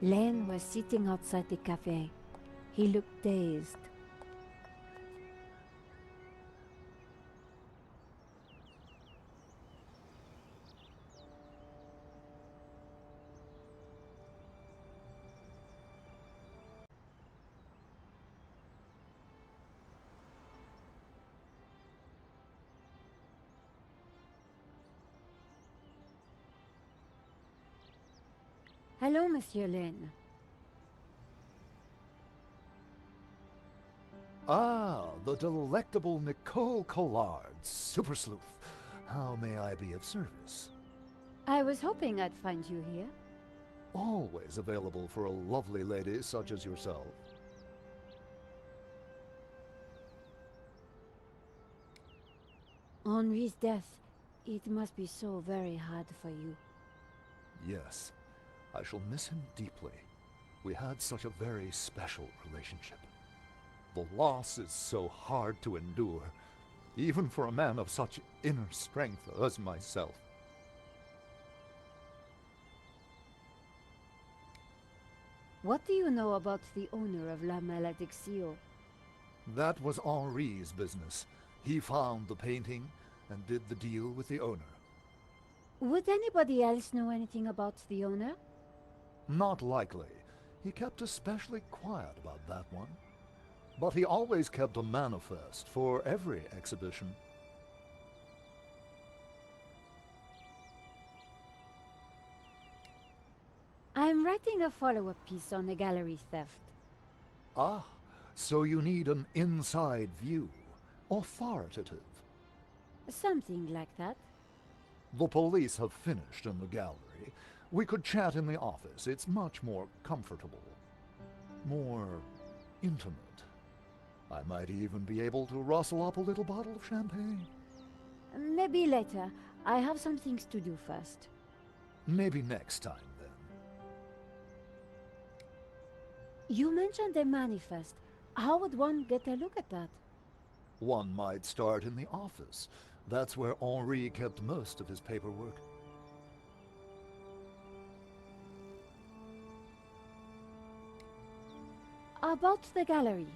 Len was sitting outside the cafe. He looked dazed. Hello, Monsieur Len. Ah, the delectable Nico Collard, super sleuth. How may I be of service? I was hoping I'd find you here. Always available for a lovely lady such as yourself. Henri's death, it must be so very hard for you. Yes, I shall miss him deeply. We had such a very special relationship. The loss is so hard to endure, even for a man of such inner strength as myself. What do you know about the owner of La Malédiction? That was Henri's business. He found the painting and did the deal with the owner. Would anybody else know anything about the owner? Not likely. He kept especially quiet about that one. But he always kept a manifest for every exhibition. I'm writing a follow-up piece on the gallery theft. Ah, so you need an inside view. Authoritative. Something like that. The police have finished in the gallery. We could chat in the office. It's much more comfortable. More intimate. I might even be able to rustle up a little bottle of champagne. Maybe later. I have some things to do first. Maybe next time, then. You mentioned a manifest. How would one get a look at that? One might start in the office. That's where Henri kept most of his paperwork. About the gallery.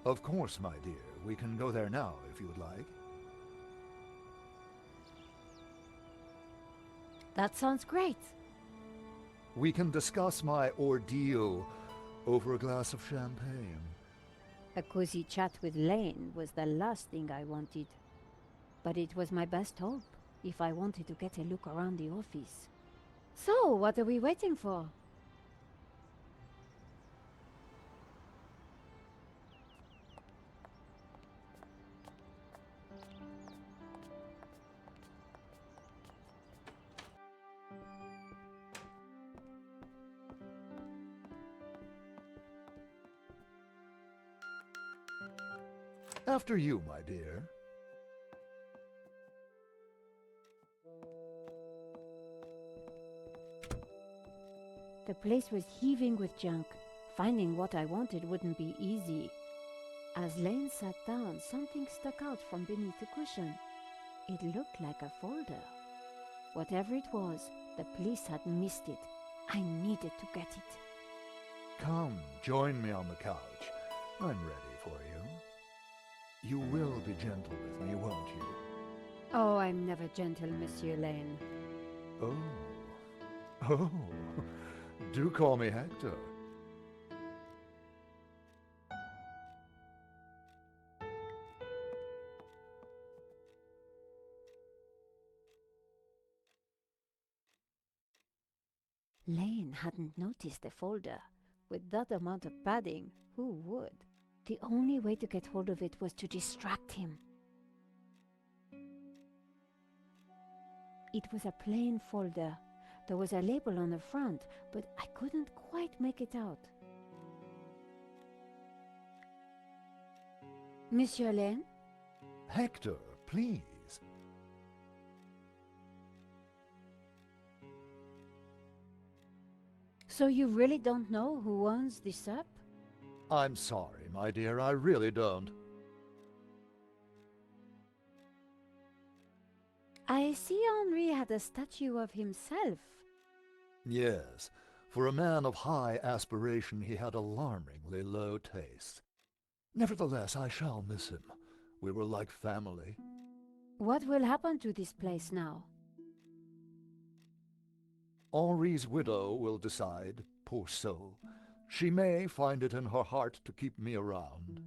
Of course, my dear. We can go there now, if you would like. That sounds great. We can discuss my ordeal over a glass of champagne. A cozy chat with Lane was the last thing I wanted. But it was my best hope, if I wanted to get a look around the office. So, what are we waiting for? After you, my dear. The place was heaving with junk. Finding what I wanted wouldn't be easy. As Lane sat down, something stuck out from beneath the cushion. It looked like a folder. Whatever it was, the police had missed it. I needed to get it. Come, join me on the couch. I'm ready for you. You will be gentle with me, won't you? Oh, I'm never gentle, Monsieur Lane. Oh. Oh. Do call me Hector. Lane hadn't noticed the folder. With that amount of padding, who would? The only way to get hold of it was to distract him. It was a plain folder. There was a label on the front, but I couldn't quite make it out. Monsieur Lane? Hector, please. So you really don't know who owns this up? I'm sorry, my dear, I really don't. I see Henri had a statue of himself. Yes, For a man of high aspiration, he had alarmingly low taste. Nevertheless, I shall miss him. We were like family. What will happen to this place now? Henri's widow will decide, poor soul. She may find it in her heart to keep me around.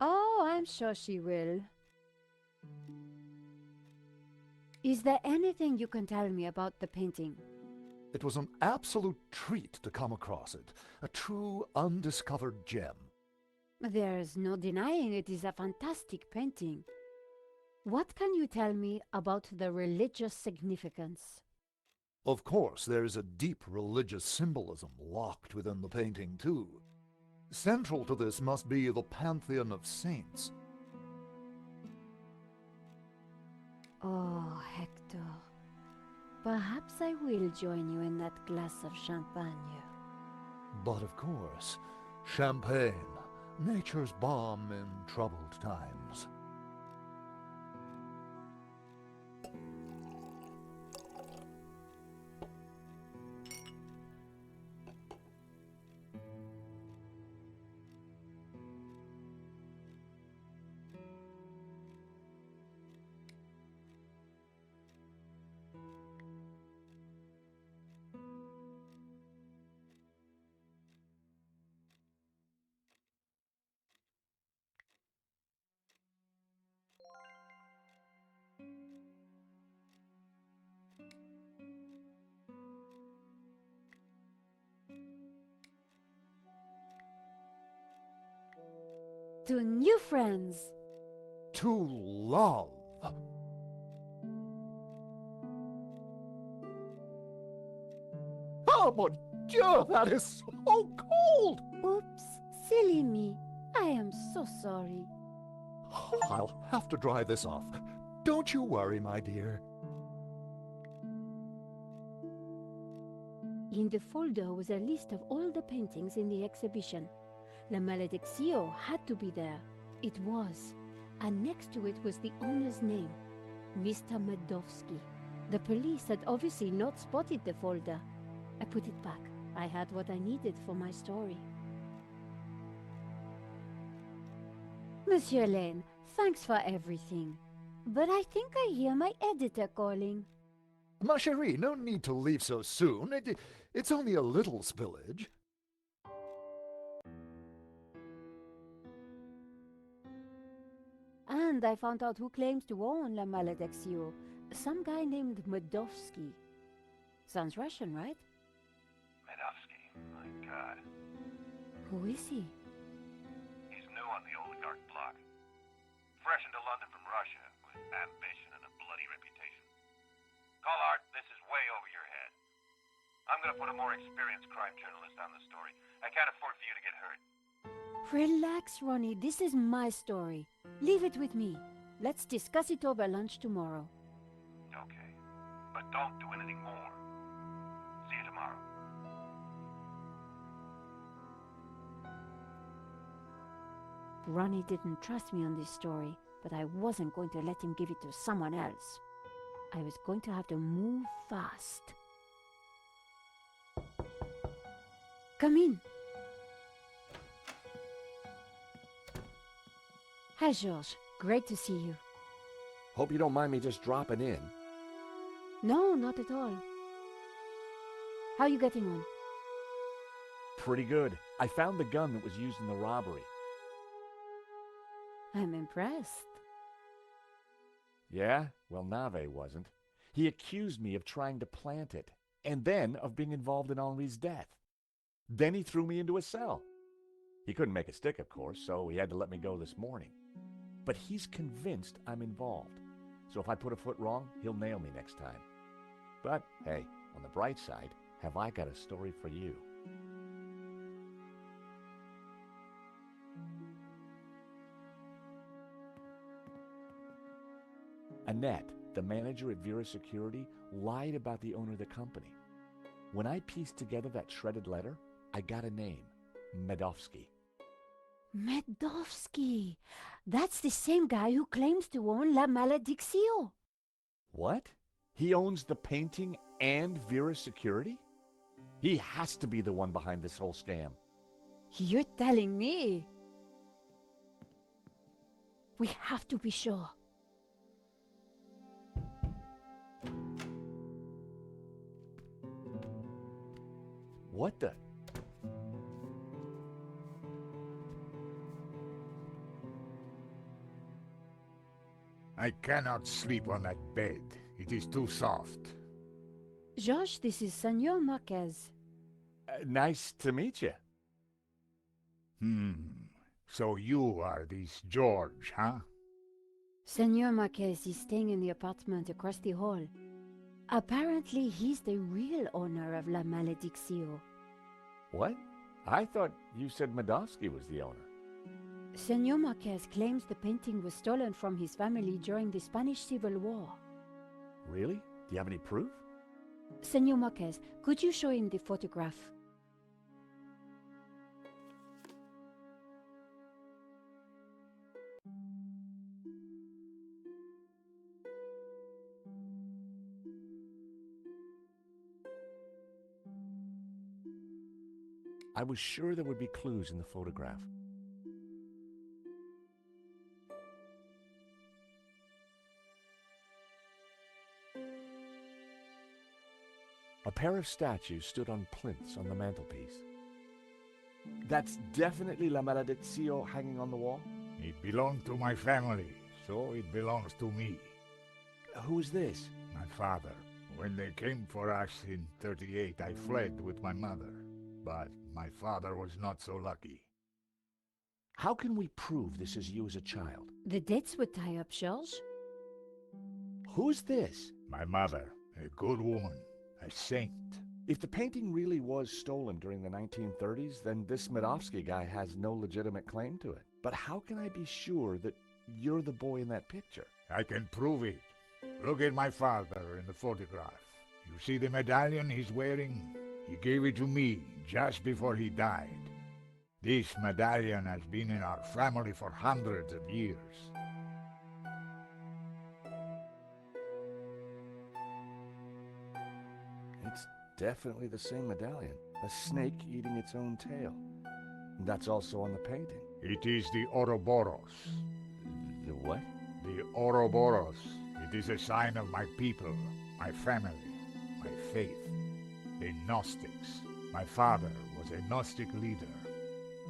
Oh, I'm sure she will. Is there anything you can tell me about the painting? It was an absolute treat to come across it, a true undiscovered gem. There's no denying it is a fantastic painting. What can you tell me about the religious significance? Of course, there is a deep religious symbolism locked within the painting, too. Central to this must be the pantheon of saints. Oh, Hector. Perhaps I will join you in that glass of champagne. But of course, champagne, nature's balm in troubled times. To new friends! To love! Oh, mon Dieu, that is so cold! Oops, silly me. I am so sorry. I'll have to dry this off. Don't you worry, my dear. In the folder was a list of all the paintings in the exhibition. La Maledicció had to be there. It was. And next to it was the owner's name, Mr. Medowski. The police had obviously not spotted the folder. I put it back. I had what I needed for my story. Monsieur Lane, thanks for everything. But I think I hear my editor calling. Ma chérie, no need to leave so soon. It's only a little spillage. And I found out who claims to own La Maledicció. Some guy named Medowski. Sounds Russian, right? Medowski, my God. Who is he? He's new on the oligarch block. Fresh into London from Russia, with ambition and a bloody reputation. Collard, this is way over your head. I'm gonna put a more experienced crime journalist on the story. I can't afford for you to get hurt. Relax, Ronnie. This is my story. Leave it with me. Let's discuss it over lunch tomorrow. Okay. But don't do anything more. See you tomorrow. Ronnie didn't trust me on this story, but I wasn't going to let him give it to someone else. I was going to have to move fast. Come in. Hi, George. Great to see you. Hope you don't mind me just dropping in. No, not at all. How are you getting on? Pretty good. I found the gun that was used in the robbery. I'm impressed. Yeah? Well, Nave wasn't. He accused me of trying to plant it, and then of being involved in Henri's death. Then he threw me into a cell. He couldn't make it stick, of course, so he had to let me go this morning. But he's convinced I'm involved. So if I put a foot wrong, he'll nail me next time. But, hey, on the bright side, have I got a story for you. Annette, the manager at Vera Security, lied about the owner of the company. When I pieced together that shredded letter, I got a name, Medowski. Medowski! That's the same guy who claims to own La Maledicció. What? He owns the painting and Vera Security? He has to be the one behind this whole scam. You're telling me? We have to be sure. What the? I cannot sleep on that bed. It is too soft. George, this is Senor Marquez. Nice to meet you. So you are this George, huh? Senor Marquez is staying in the apartment across the hall. Apparently, he's the real owner of La Maledicción. What? I thought you said Medovsky was the owner. Senor Marquez claims the painting was stolen from his family during the Spanish Civil War. Really? Do you have any proof? Senor Marquez, could you show him the photograph? I was sure there would be clues in the photograph. A pair of statues stood on plinths on the mantelpiece. That's definitely La Maledicción hanging on the wall? It belonged to my family, so it belongs to me. Who's this? My father. When they came for us in 38, I fled with my mother. But my father was not so lucky. How can we prove this is you as a child? The dates would tie up, George. Who's this? My mother, a good woman, a saint. If the painting really was stolen during the 1930s, then this Medovsky guy has no legitimate claim to it. But how can I be sure that you're the boy in that picture? I can prove it. Look at my father in the photograph. You see the medallion he's wearing? He gave it to me just before he died. This medallion has been in our family for hundreds of years. It's definitely the same medallion. A snake eating its own tail. That's also on the painting. It is the Ouroboros. The what? The Ouroboros. It is a sign of my people, my family, my faith. The Gnostics. My father was a Gnostic leader.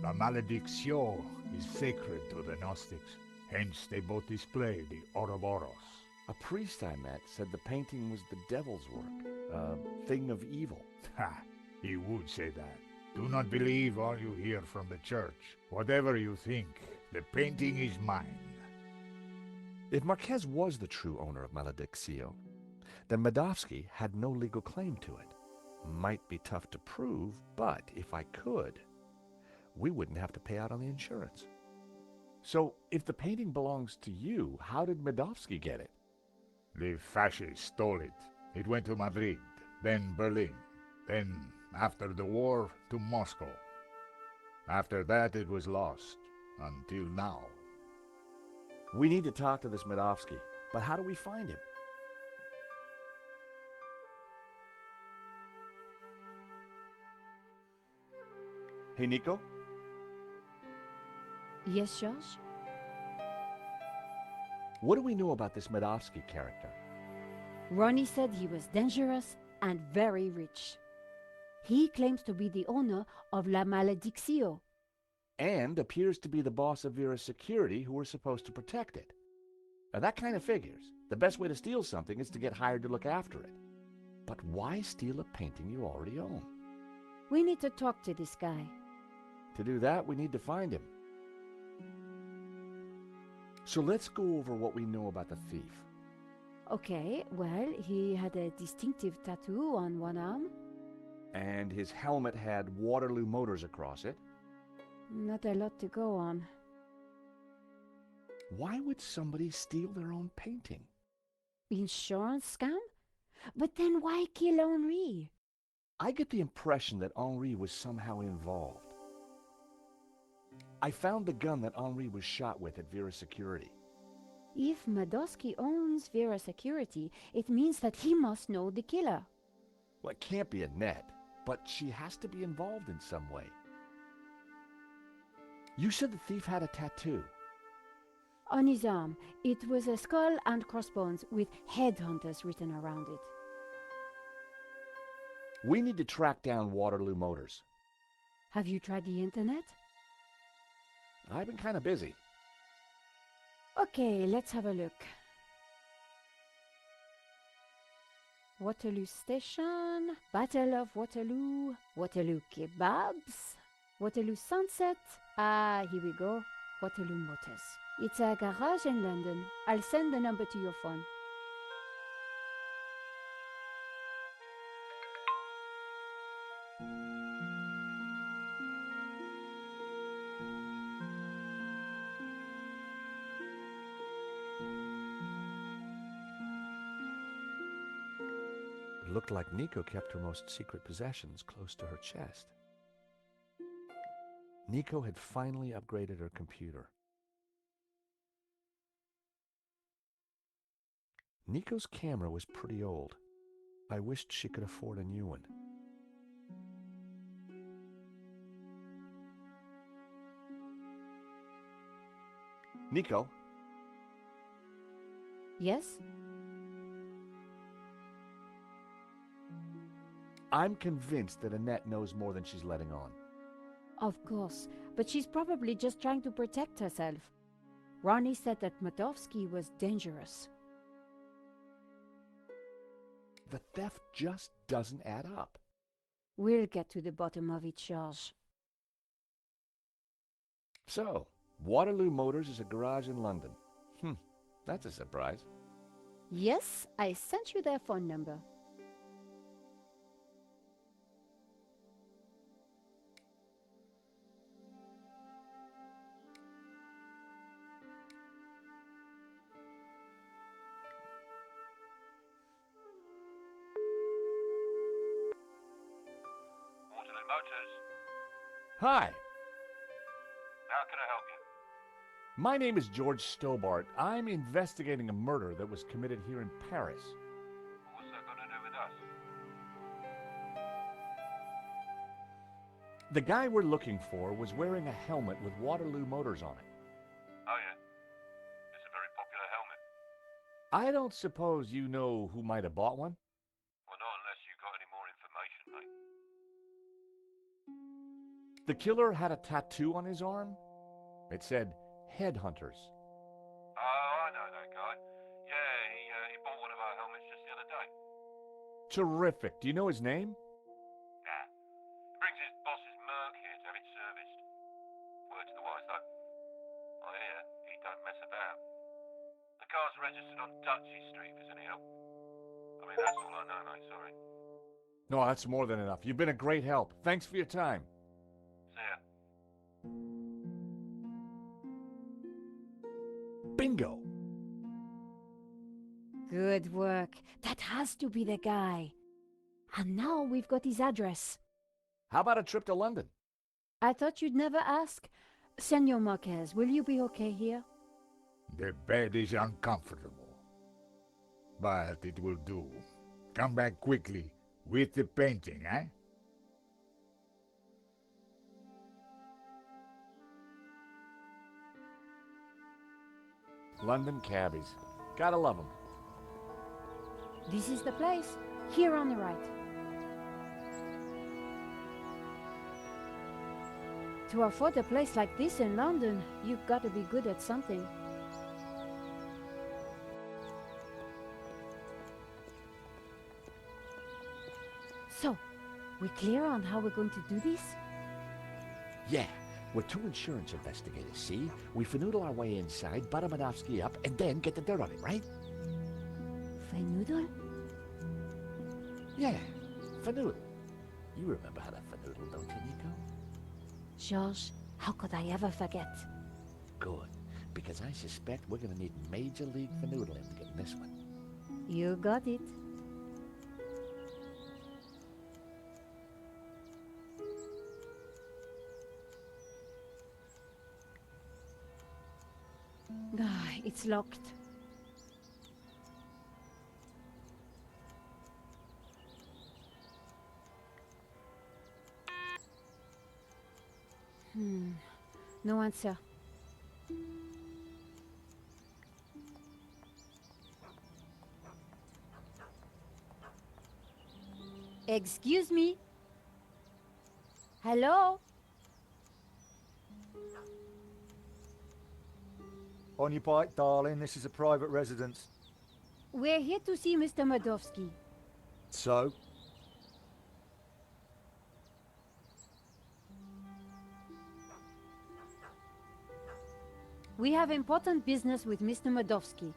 La Maledicción is sacred to the Gnostics. Hence they both display the Ouroboros. A priest I met said the painting was the devil's work. A thing of evil. Ha! He would say that. Do not believe all you hear from the church. Whatever you think, the painting is mine. If Marquez was the true owner of Maledicción, then Medovsky had no legal claim to it. Might be tough to prove, but if I could, we wouldn't have to pay out on the insurance. So, if the painting belongs to you, how did Medovsky get it? The fascists stole it. It went to Madrid, then Berlin, then, after the war, to Moscow. After that, it was lost, until now. We need to talk to this Medovsky, but how do we find him? Hey, Nico? Yes, George? What do we know about this Medovsky character? Ronnie said he was dangerous and very rich. He claims to be the owner of La Maledicción. And appears to be the boss of Vera's security who are supposed to protect it. Now that kind of figures. The best way to steal something is to get hired to look after it. But why steal a painting you already own? We need to talk to this guy. To do that, we need to find him. So let's go over what we know about the thief. Okay, well, he had a distinctive tattoo on one arm. And his helmet had Waterloo Motors across it. Not a lot to go on. Why would somebody steal their own painting? Insurance scam? But then why kill Henri? I get the impression that Henri was somehow involved. I found the gun that Henri was shot with at Vera's security. If Medovsky owns Vera Security, it means that he must know the killer. Well, it can't be Annette. but she has to be involved in some way. You said the thief had a tattoo. On his arm, it was a skull and crossbones with headhunters written around it. We need to track down Waterloo Motors. Have you tried the internet? I've been kind of busy. Okay, let's have a look. Waterloo Station, Battle of Waterloo, Waterloo Kebabs, Waterloo Sunset. Ah, here we go. Waterloo Motors. It's a garage in London. I'll send the number to your phone. It looked like Nico kept her most secret possessions close to her chest. Nico had finally upgraded her computer. Nico's camera was pretty old. I wished she could afford a new one. Nico? Yes? I'm convinced that Annette knows more than she's letting on. Of course, but she's probably just trying to protect herself. Ronnie said that Matovsky was dangerous. The theft just doesn't add up. We'll get to the bottom of it, George. So, Waterloo Motors is a garage in London. That's a surprise. Yes, I sent you their phone number. Waterloo Motors. Hi, How can I help you? my name is George Stobbart. I'm investigating a murder that was committed here in Paris. What's that got to do with us? The guy we're looking for was wearing a helmet with Waterloo Motors on it. Oh, yeah. It's a very popular helmet. I don't suppose you know who might have bought one? Well, not unless you've got any more information, mate. The killer had a tattoo on his arm. It said, Headhunters. Oh, I know that guy. Yeah, he bought one of our helmets just the other day. Terrific. Do you know his name? Nah. He brings his boss's Merc here to have it serviced. Word to the wise, though. I hear he don't mess about. The car's registered on Dutchy Street, if there's any help. I mean, that's all I know, mate, sorry. No, that's more than enough. You've been a great help. Thanks for your time. See ya. Bingo! Good work. That has to be the guy. And now we've got his address. How about a trip to London? I thought you'd never ask. Senor Marquez, will you be okay here? The bed is uncomfortable, but it will do. Come back quickly with the painting, eh? London cabbies. Gotta love them. This is the place. Here on the right. To afford a place like this in London, you've got to be good at something. So, we clear on how we're going to do this? Yeah, we're two insurance investigators, see? We finagle our way inside, butter Manovsky up, and then get the dirt on it, right? Finagle? Yeah, finagle. You remember how to finagle, don't you, Nico? George, how could I ever forget? Good, because I suspect we're gonna need major league fanoodling to get in this one. You got it. Ah, it's locked. No answer. Excuse me? Hello? On your bike, darling. This is a private residence. We're here to see Mr. Madovsky. So? We have important business with Mr. Madovsky.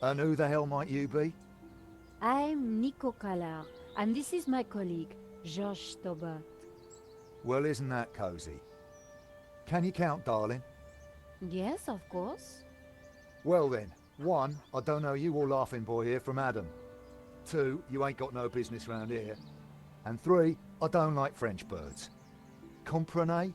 And who the hell might you be? I'm Nico Collard, and this is my colleague, George Stobbart. Well, isn't that cozy? Can you count, darling? Yes, of course. Well then, 1, I don't know you or Laughing Boy here from Adam. 2, you ain't got no business round here. And 3, I don't like French birds. Comprenez?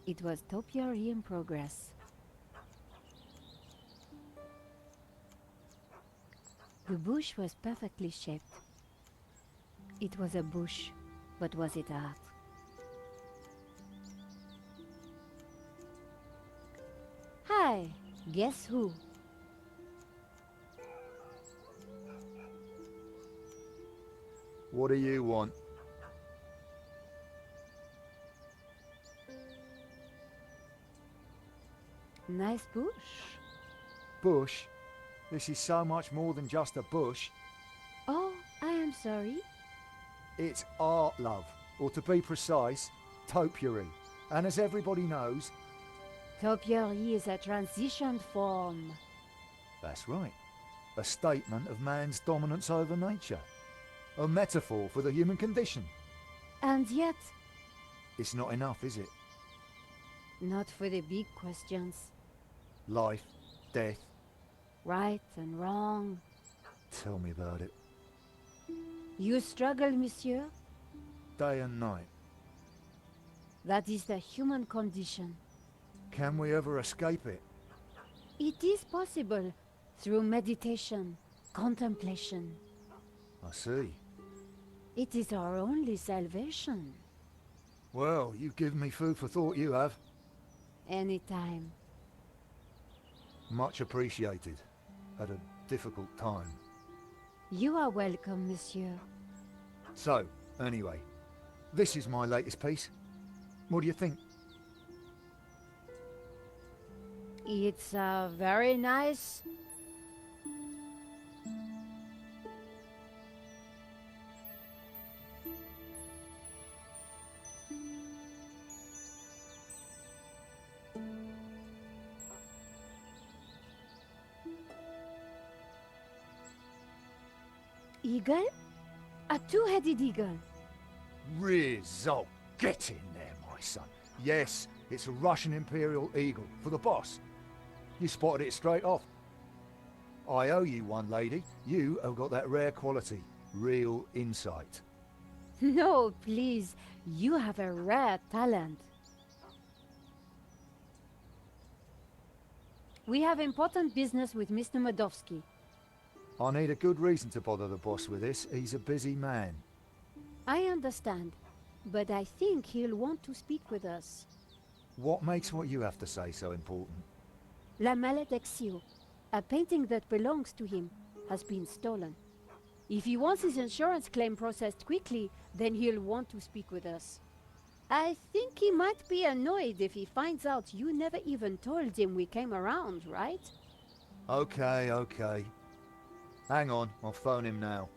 It was topiary in progress. The bush was perfectly shaped. It was a bush, but was it art? Hi, guess who? What do you want? Nice bush. Bush? This is so much more than just a bush. Oh, I am sorry. It's art, love. Or to be precise, topiary. And as everybody knows... Topiary is a transition form. That's right. A statement of man's dominance over nature. A metaphor for the human condition. And yet, It's not enough, is it? not for the big questions. Life, death. Right and wrong. Tell me about it. You struggle, monsieur? Day and night. That is the human condition. Can we ever escape it? It is possible through meditation, contemplation. I see. It is our only salvation. Well, you've given me food for thought, you have. Anytime. Much appreciated. At a difficult time. You are welcome, monsieur. So, anyway, this is my latest piece. What do you think? It's very nice. Eagle? A two-headed eagle. Rizzo, get in there, my son. Yes, it's a Russian Imperial Eagle, for the boss. You spotted it straight off. I owe you one, lady. You have got that rare quality, real insight. No, please. You have a rare talent. We have important business with Mr. Madovsky. I need a good reason to bother the boss with this. He's a busy man. I understand, but I think he'll want to speak with us. What makes what you have to say so important? La Maledicció, a painting that belongs to him, has been stolen. If he wants his insurance claim processed quickly, then he'll want to speak with us. I think he might be annoyed if he finds out you never even told him we came around, right? Okay, okay. Hang on, I'll phone him now.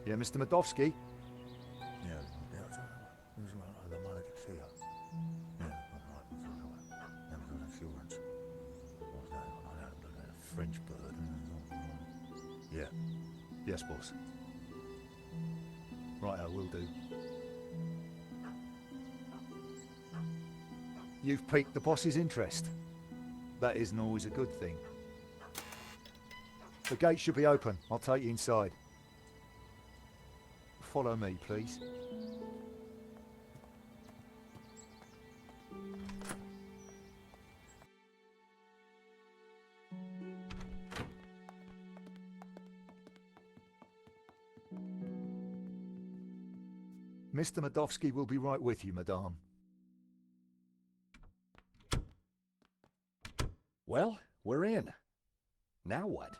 Yeah, Mr. Madovsky? French bird. Yeah. Yes, boss. Right, I will do. You've piqued the boss's interest. That isn't always a good thing. The gate should be open. I'll take you inside. Follow me, please. Mr. Medovsky will be right with you, madame. Well, we're in. Now what?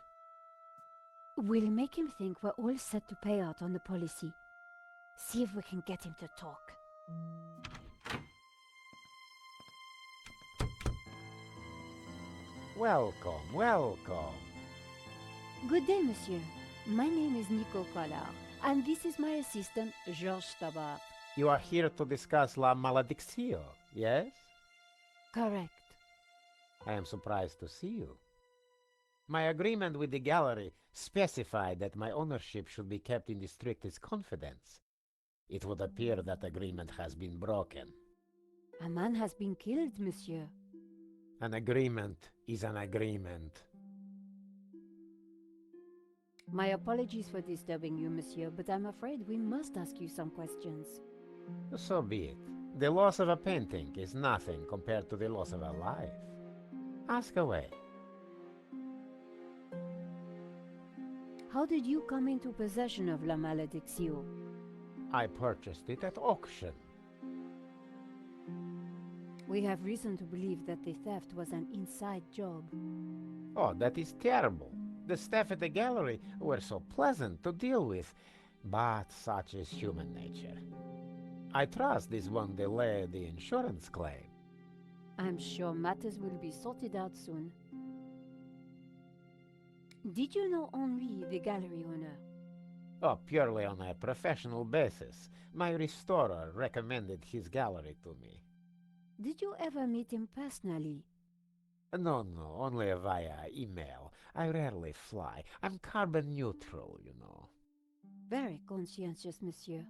We'll make him think we're all set to pay out on the policy. See if we can get him to talk. Welcome, welcome. Good day, monsieur. My name is Nico Collard, and this is my assistant, George Stobbart. You are here to discuss La Maledictio, yes? Correct. I am surprised to see you. My agreement with the gallery specified that my ownership should be kept in the strictest confidence. It would appear that agreement has been broken. A man has been killed, monsieur. An agreement is an agreement. My apologies for disturbing you, monsieur, but I'm afraid we must ask you some questions. So be it. The loss of a painting is nothing compared to the loss of a life. Ask away. How did you come into possession of La Maledictio? I purchased it at auction. We have reason to believe that the theft was an inside job. Oh, that is terrible. The staff at the gallery were so pleasant to deal with, but such is human nature. I trust this won't delay the insurance claim. I'm sure matters will be sorted out soon. Did you know Henri, the gallery owner? Oh, purely on a professional basis. My restorer recommended his gallery to me. Did you ever meet him personally? No, only via email. I rarely fly. I'm carbon neutral, you know. Very conscientious, monsieur.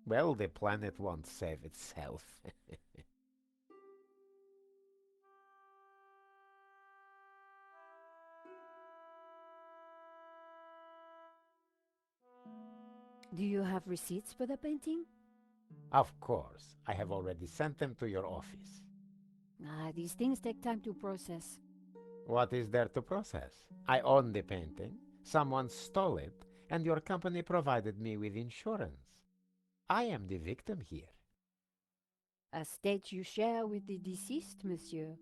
Well, the planet won't save itself. Do you have receipts for the painting? Of course. I have already sent them to your office. These things take time to process. What is there to process? I own the painting, someone stole it, and your company provided me with insurance. I am the victim here. A state you share with the deceased, monsieur.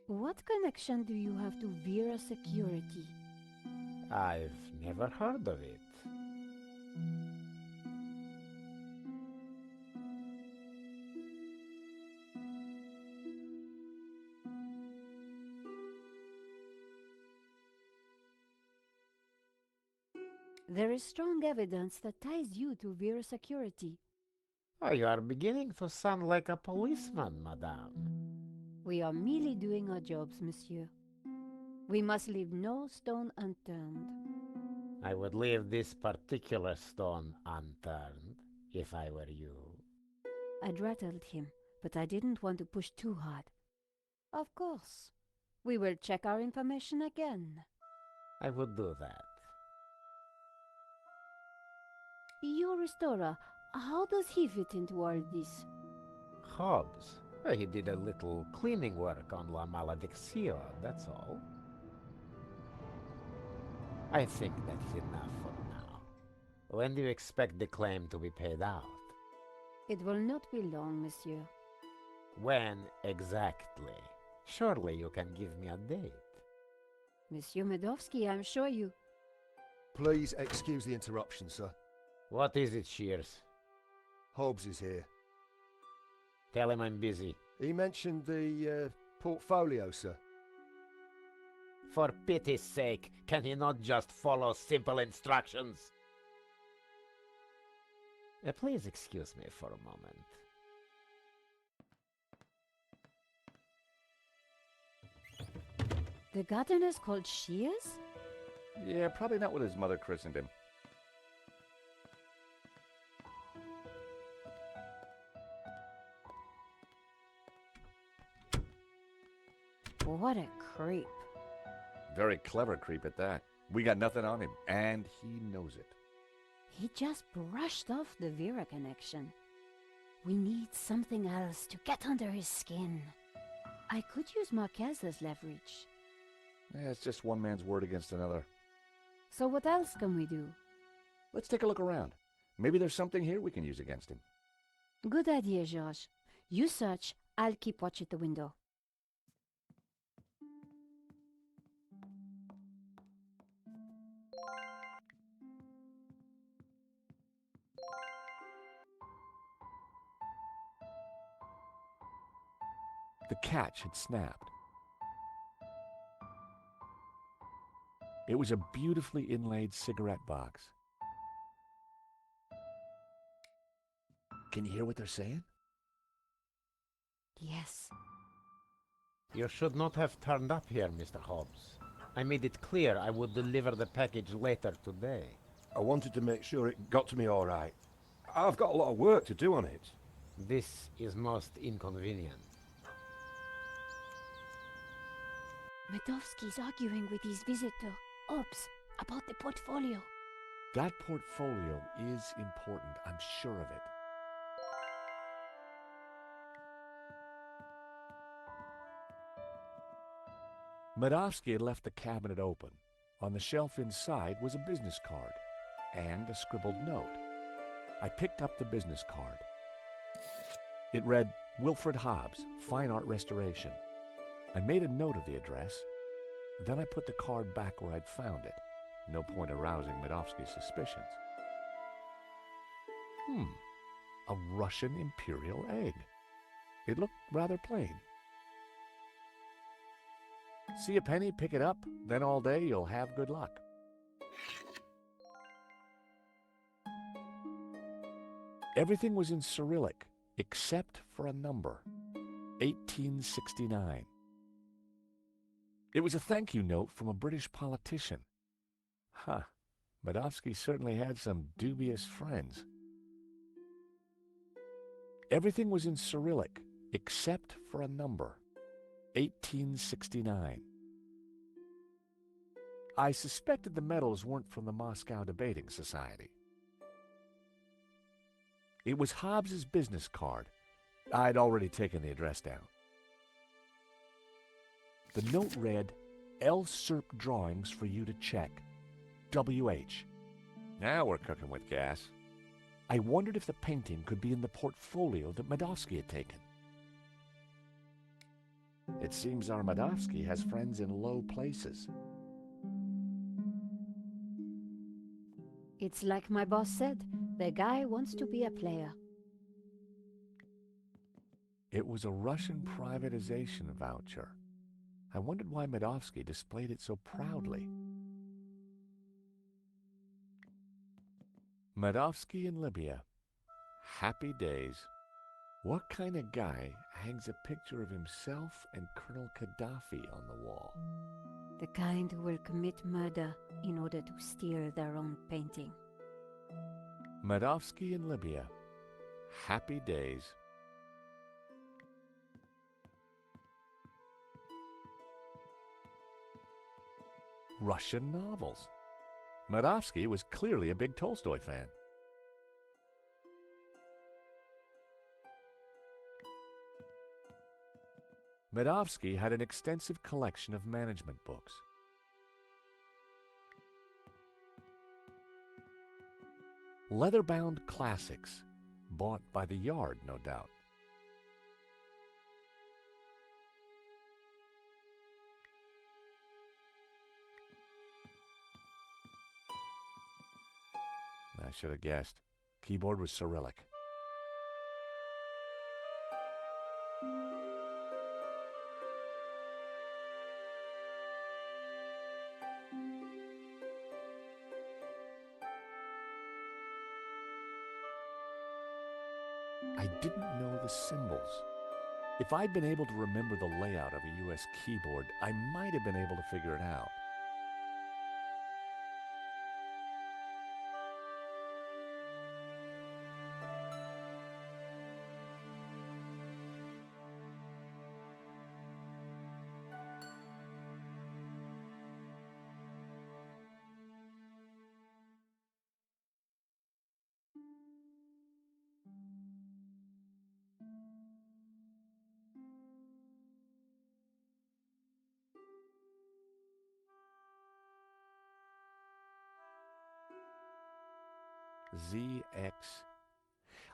What connection do you have to Vera Security? I've never heard of it. There is strong evidence that ties you to Vera Security. Oh, you are beginning to sound like a policeman, madame. We are merely doing our jobs, monsieur. We must leave no stone unturned. I would leave this particular stone unturned if I were you. I'd rattled him, but I didn't want to push too hard. Of course. We will check our information again. I would do that. Your restorer, how does he fit into all this? Hobbs. He did a little cleaning work on La Maledictio, that's all. I think that's enough for now. When do you expect the claim to be paid out? It will not be long, monsieur. When exactly? Surely you can give me a date. Monsieur Medovsky, I'm sure you... Please excuse the interruption, sir. What is it, Shears? Hobbs is here. Tell him I'm busy. He mentioned the portfolio, sir. For pity's sake, can he not just follow simple instructions? Please excuse me for a moment. The gardener's called Shears? Yeah, probably not what his mother christened him. What a creep. Very clever creep at that. We got nothing on him, and he knows it. He just brushed off the Vera connection. We need something else to get under his skin. I could use Marquez as leverage. Yeah, it's just one man's word against another. So what else can we do? Let's take a look around. Maybe there's something here we can use against him. Good idea, George. You search, I'll keep watch at the window. The catch had snapped. It was a beautifully inlaid cigarette box. Can you hear what they're saying? Yes. You should not have turned up here, Mr. Hobbs. I made it clear I would deliver the package later today. I wanted to make sure it got to me all right. I've got a lot of work to do on it. This is most inconvenient. Medovsky's arguing with his visitor, Hobbs, about the portfolio. That portfolio is important, I'm sure of it. Medovsky had left the cabinet open. On the shelf inside was a business card and a scribbled note. I picked up the business card. It read, Wilfred Hobbs, Fine Art Restoration. I made a note of the address. Then I put the card back where I'd found it. No point arousing Medovsky's suspicions. A Russian imperial egg. It looked rather plain. See a penny, pick it up, then all day you'll have good luck. Everything was in Cyrillic, except for a number. 1869. It was a thank you note from a British politician. Medovsky certainly had some dubious friends. Everything was in Cyrillic, except for a number. 1869. I suspected the medals weren't from the Moscow Debating Society. It was Hobbs's business card. I'd already taken the address down. The note read, L. Serp drawings for you to check. W.H. Now we're cooking with gas. I wondered if the painting could be in the portfolio that Medovsky had taken. It seems our Medovsky has friends in low places. It's like my boss said, the guy wants to be a player. It was a Russian privatization voucher. I wondered why Medovsky displayed it so proudly. Medovsky in Libya. Happy days. What kind of guy hangs a picture of himself and Colonel Gaddafi on the wall? The kind who will commit murder in order to steal their own painting. Medovsky in Libya. Happy days. Russian novels. Medovsky was clearly a big Tolstoy fan. Medovsky had an extensive collection of management books. Leather-bound classics, bought by the yard, no doubt. I should have guessed. Keyboard was Cyrillic. I didn't know the symbols. If I'd been able to remember the layout of a US keyboard, I might have been able to figure it out. ZX.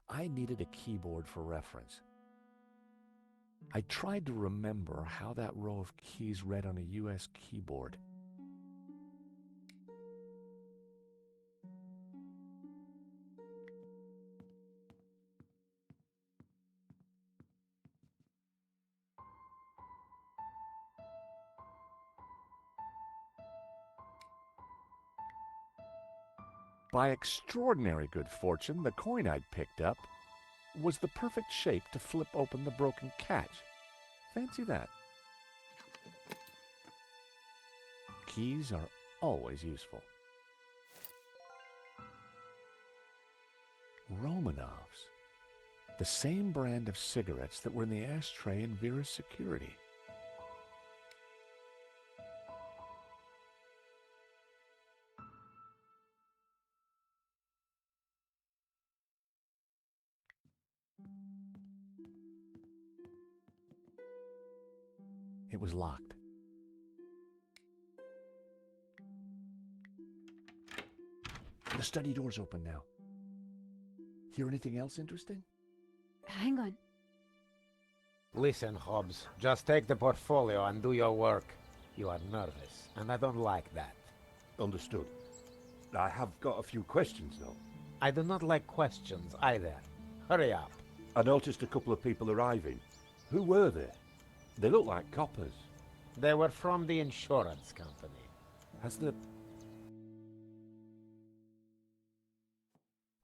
I needed a keyboard for reference. I tried to remember how that row of keys read on a US keyboard. By extraordinary good fortune, the coin I'd picked up was the perfect shape to flip open the broken catch. Fancy that. Keys are always useful. Romanovs. The same brand of cigarettes that were in the ashtray in Vera's security. It was locked. The study door's open now. Hear anything else interesting? Hang on. Listen, Hobbs, just take the portfolio and do your work. You are nervous, and I don't like that. Understood. I have got a few questions, though. I do not like questions either. Hurry up. I noticed a couple of people arriving. Who were they? They look like coppers. They were from the insurance company. Has the...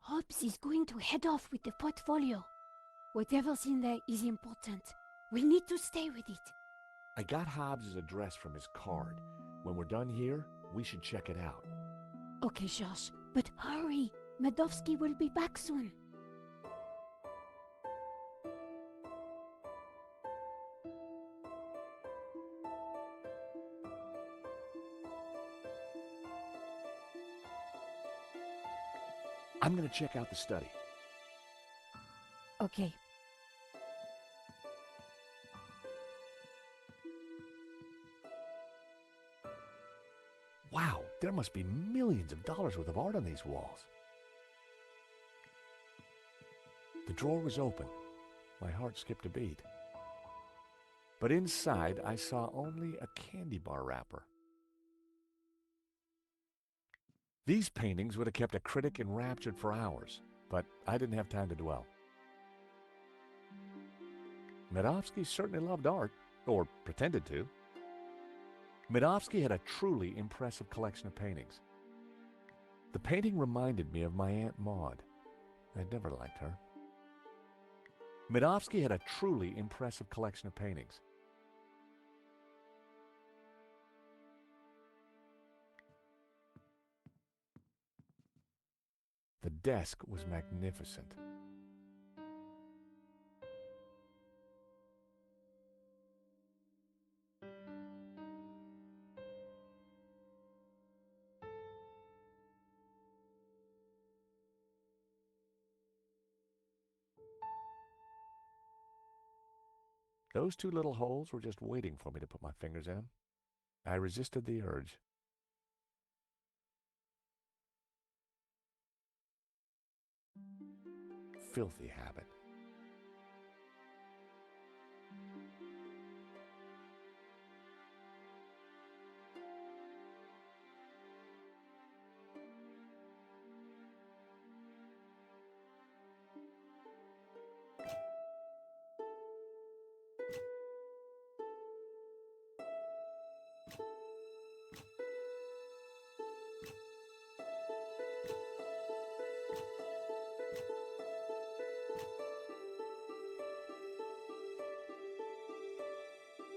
Hobbs is going to head off with the portfolio. Whatever's in there is important. We need to stay with it. I got Hobbs' address from his card. When we're done here, we should check it out. Okay, Josh, but hurry. Medovsky will be back soon. I'm gonna check out the study. Okay. Wow, there must be millions of dollars worth of art on these walls. The drawer was open. My heart skipped a beat. But inside, I saw only a candy bar wrapper. These paintings would have kept a critic enraptured for hours, but I didn't have time to dwell. Medovsky certainly loved art, or pretended to. Medovsky had a truly impressive collection of paintings. The painting reminded me of my Aunt Maud. I'd never liked her. Medovsky had a truly impressive collection of paintings. The desk was magnificent. Those two little holes were just waiting for me to put my fingers in. I resisted the urge. Filthy habit.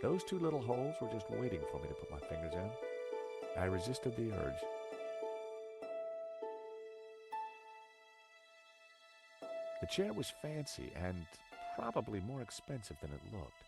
Those two little holes were just waiting for me to put my fingers in. I resisted the urge. The chair was fancy and probably more expensive than it looked.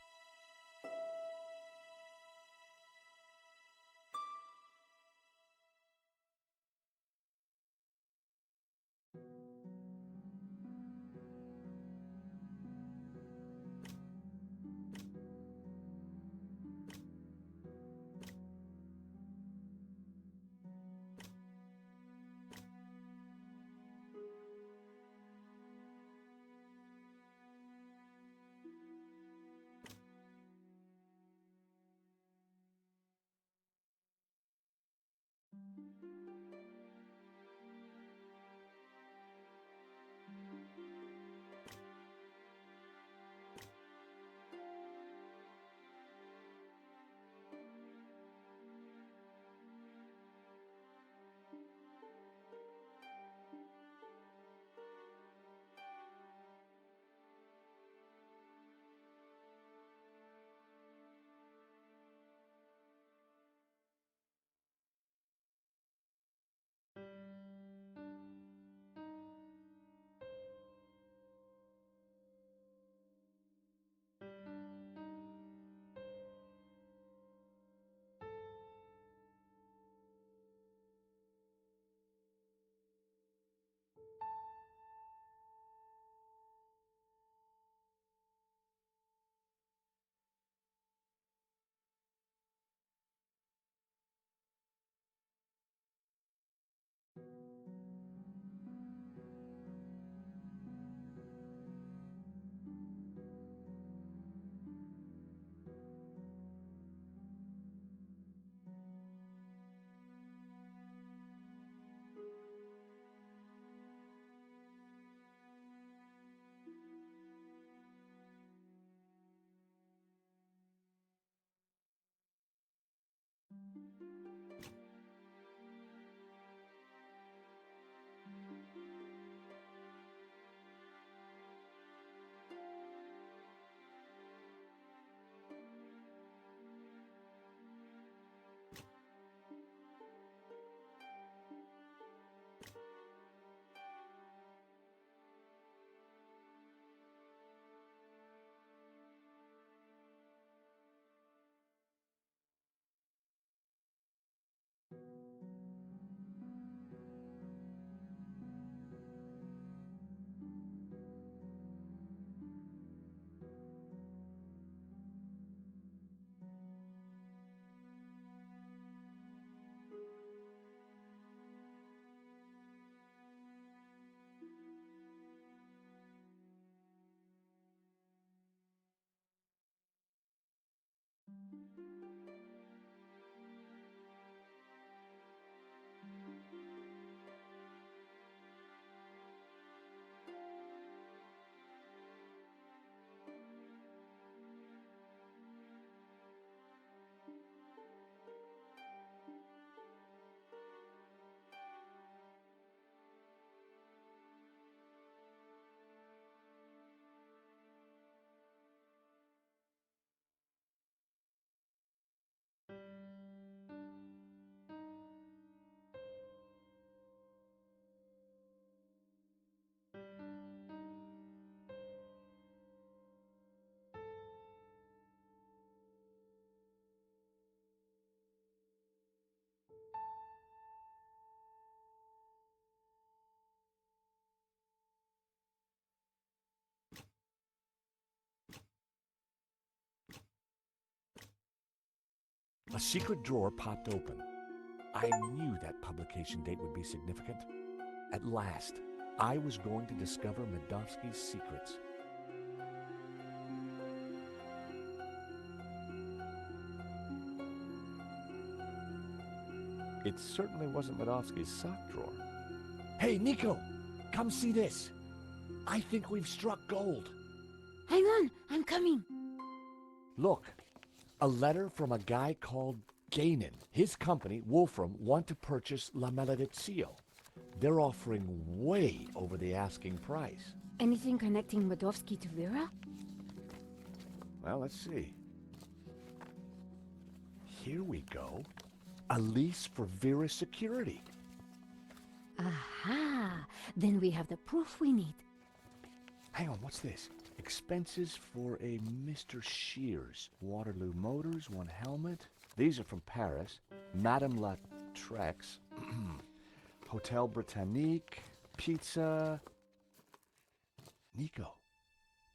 A secret drawer popped open. I knew that publication date would be significant. At last, I was going to discover Medovsky's secrets. It certainly wasn't Medovsky's sock drawer. Hey, Nico! Come see this! I think we've struck gold. Hang on, I'm coming. Look, a letter from a guy called Gainin. His company, Wolfram, want to purchase La Maledizio. They're offering way over the asking price. Anything connecting Medovsky to Vera? Well, let's see. Here we go. A lease for Vera's security. Aha! Then we have the proof we need. Hang on, what's this? Expenses for a Mr. Shears. Waterloo Motors, one helmet. These are from Paris. Madame La Trex. Hotel Britannique. Pizza. Nico.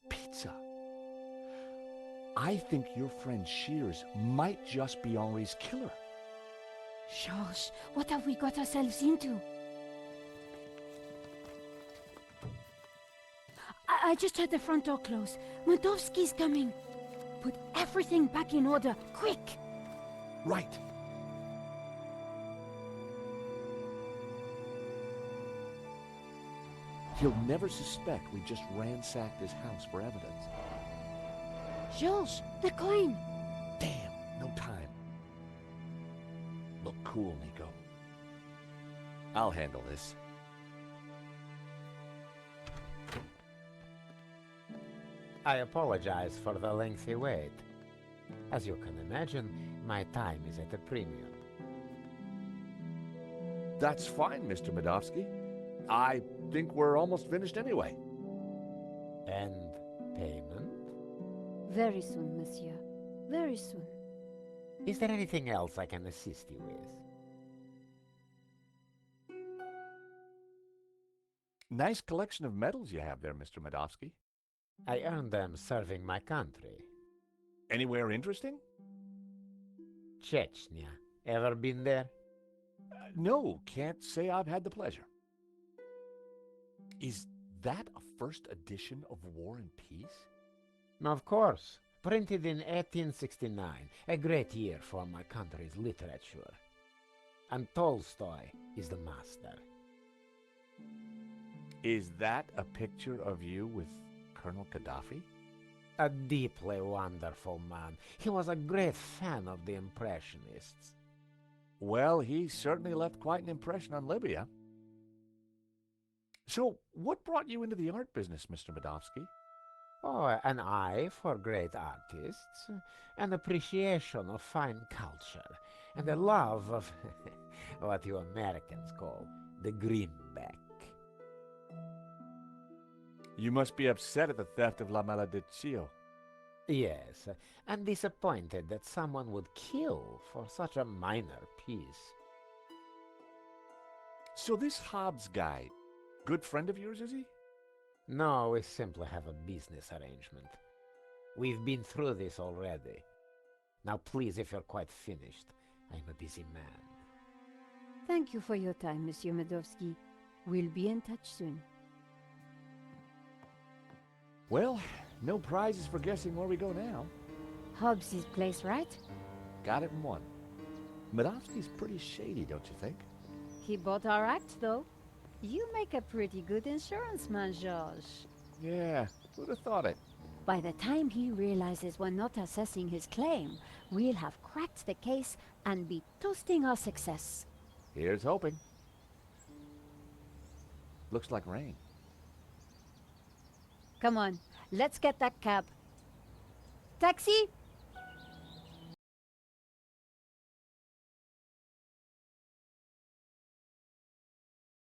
Pizza. I think your friend Shears might just be Henri's killer. George, what have we got ourselves into? I just heard the front door close. Mordovsky's coming. Put everything back in order, quick! Right. He'll never suspect we just ransacked his house for evidence. George, the coin! Damn, no time. Look cool, Nico. I'll handle this. I apologize for the lengthy wait. As you can imagine, my time is at a premium. That's fine, Mr. Medovsky. I think we're almost finished anyway. And payment? Very soon, monsieur. Very soon. Is there anything else I can assist you with? Nice collection of medals you have there, Mr. Medovsky. I earned them serving my country. Anywhere interesting? Chechnya. Ever been there? No, can't say I've had the pleasure. Is that a first edition of War and Peace? Of course. Printed in 1869. A great year for my country's literature. And Tolstoy is the master. Is that a picture of you with Colonel Gaddafi? A deeply wonderful man. He was a great fan of the Impressionists. Well, he certainly left quite an impression on Libya. So, what brought you into the art business, Mr. Medovsky? Oh, an eye for great artists, an appreciation of fine culture, and a love of what you Americans call the greenback. You must be upset at the theft of La Malediccio. Yes, and disappointed that someone would kill for such a minor piece. So this Hobbs guy, good friend of yours, is he? No, we simply have a business arrangement. We've been through this already. Now please, if you're quite finished, I'm a busy man. Thank you for your time, Monsieur Medovsky. We'll be in touch soon. Well, no prizes for guessing where we go now. Hobbs's place, right? Got it in one. Medovsky's pretty shady, don't you think? He bought our act, though. You make a pretty good insurance man, George. Yeah, who'd have thought it? By the time he realizes we're not assessing his claim, we'll have cracked the case and be toasting our success. Here's hoping. Looks like rain. Come on, let's get that cab. Taxi!